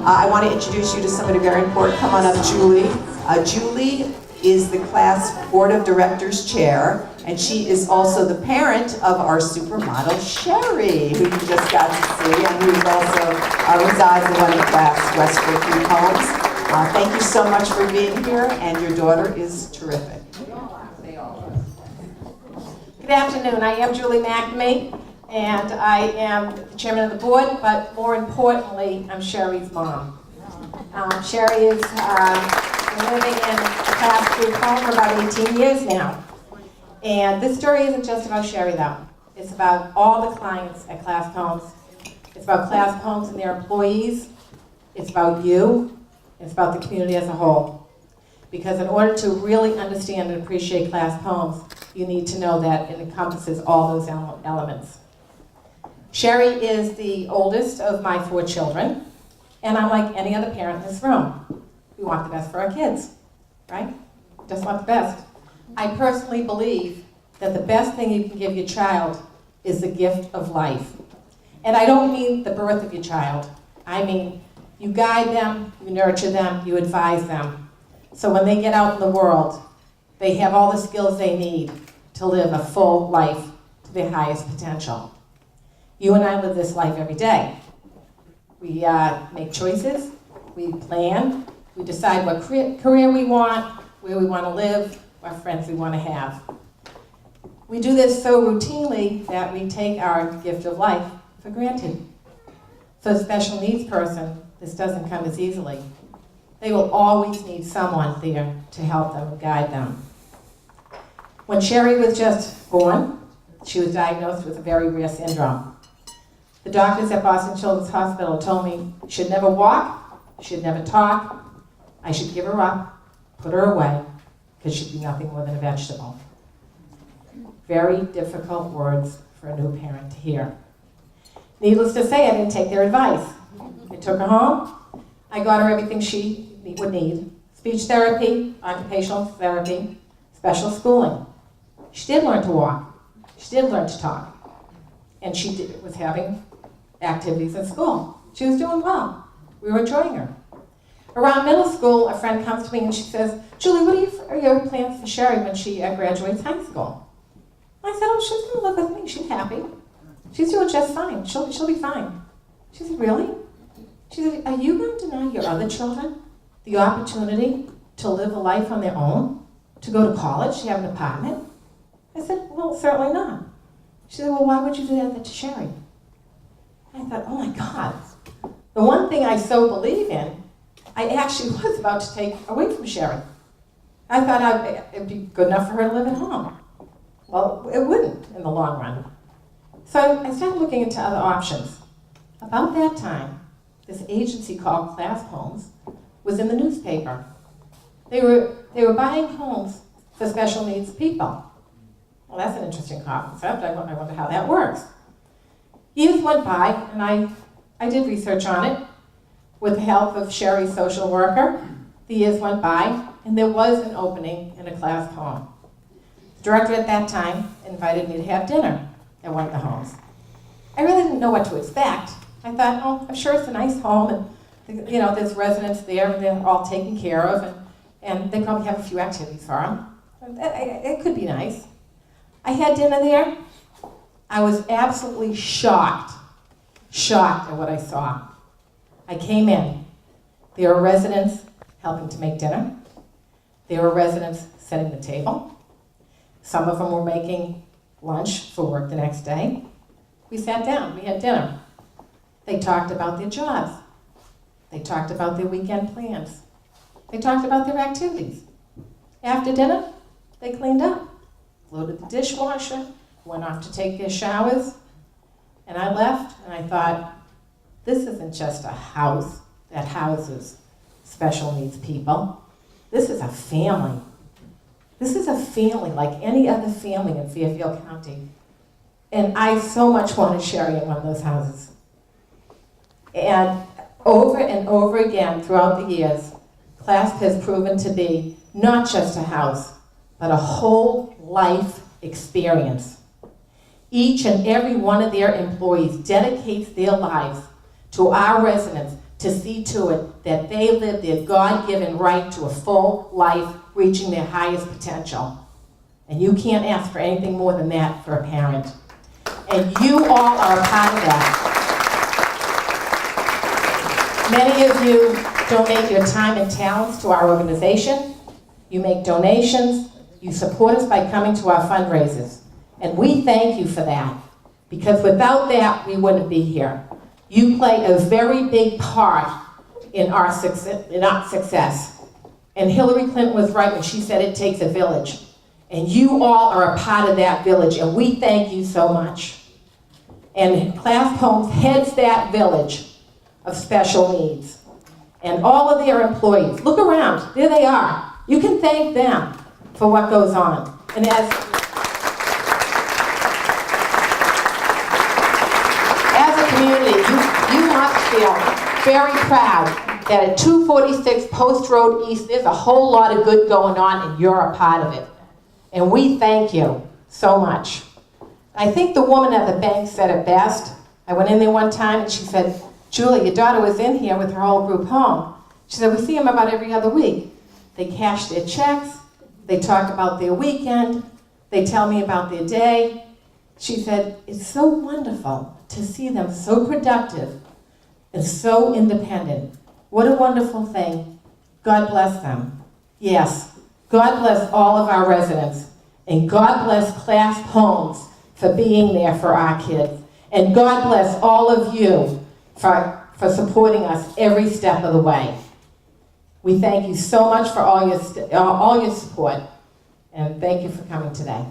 I want to introduce you to somebody very important. Come on up, Julie. Julie is the Clasp Board of Directors Chair, and she is also the parent of our supermodel, Sherry, who you just got to see, and who is also resides in one of the Clasp Westbrook group homes. Thank you so much for being here, and your daughter is terrific. Good afternoon. I am Julie MacNamee, and I am the chairman of the board, but more importantly, I'm Sherry's mom. Sherry is living in a Clasp group home for about 18 years now. And this story isn't just about Sherry, though. It's about all the clients at Clasp Homes. It's about Clasp Homes and their employees. It's about you. It's about the community as a whole. Because in order to really understand and appreciate Clasp Homes, you need to know that it encompasses all those elements. Sherry is the oldest of my 4 children, and I'm like any other parent in this room. We want the best for our kids, right? Just want the best. I personally believe that the best thing you can give your child is the gift of life. And I don't mean the birth of your child. I mean, you guide them, you nurture them, you advise them. So when they get out in the world, they have all the skills they need to live a full life to their highest potential. You and I live this life every day. We make choices, we plan, we decide what career we want, where we want to live, what friends we want to have. We do this so routinely that we take our gift of life for granted. For a special needs person, this doesn't come as easily. They will always need someone there to help them and guide them. When Sherry was just born, she was diagnosed with a very rare syndrome. The doctors at Boston Children's Hospital told me she should never walk, she'd never talk, I should give her up, put her away, because she'd be nothing more than a vegetable. Very difficult words for a new parent to hear. Needless to say, I didn't take their advice. I took her home, I got her everything she would need. Speech therapy, occupational therapy, special schooling. She did learn to walk. She did learn to talk. And she was having activities in school. She was doing well. We were enjoying her. Around middle school, a friend comes to me and she says, Julie, what are your plans for Sherry when she graduates high school? I said, oh, she's going to live with me. She's happy. She's doing just fine. She'll be fine. She said, really? She said, are you going to deny your other children the opportunity to live a life on their own? To go to college, to have an apartment? I said, well, certainly not. She said, well, why would you do that to Sherry? I thought, oh my God. The one thing I so believe in, I actually was about to take away from Sherry. I thought it'd be good enough for her to live at home. Well, it wouldn't in the long run. So I started looking into other options. About that time, this agency called Clasp Homes was in the newspaper. They were buying homes for special needs people. Well, that's an interesting concept. I wonder how that works. Years went by, and I did research on it with the help of Sherry's social worker. The years went by, and there was an opening in a Clasp home. The director at that time invited me to have dinner at one of the homes. I really didn't know what to expect. I thought, oh, I'm sure it's a nice home, and there's residents there, and they're all taken care of, and they probably have a few activities for them. It could be nice. I had dinner there. I was absolutely shocked at what I saw. I came in. There were residents helping to make dinner. There were residents setting the table. Some of them were making lunch for work the next day. We sat down, we had dinner. They talked about their jobs. They talked about their weekend plans. They talked about their activities. After dinner, they cleaned up, loaded the dishwasher, went off to take their showers, and I left and I thought, this isn't just a house that houses special needs people. This is a family. This is a family like any other family in Fairfield County. And I so much wanted Sherry in one of those houses. And over again throughout the years, Clasp has proven to be not just a house, but a whole life experience. Each and every one of their employees dedicates their lives to our residents to see to it that they live their God-given right to a full life, reaching their highest potential. And you can't ask for anything more than that for a parent. And you all are a part of that. Many of you donate your time and talents to our organization. You make donations. You support us by coming to our fundraisers. And we thank you for that, because without that, we wouldn't be here. You play a very big part in our success. And Hillary Clinton was right when she said it takes a village. And you all are a part of that village, and we thank you so much. And Clasp Homes heads that village of special needs. And all of their employees, look around, there they are. You can thank them for what goes on. And as a community, you must feel very proud that at 246 Post Road East, there's a whole lot of good going on, and you're a part of it. And we thank you so much. I think the woman at the bank said it best. I went in there one time and she said, Julie, your daughter was in here with her whole group home. She said, we see them about every other week. They cash their checks. They talk about their weekend. They tell me about their day. She said, it's so wonderful to see them so productive and so independent. What a wonderful thing. God bless them. Yes, God bless all of our residents. And God bless Clasp Homes for being there for our kids. And God bless all of you for supporting us every step of the way. We thank you so much for all your support. And thank you for coming today.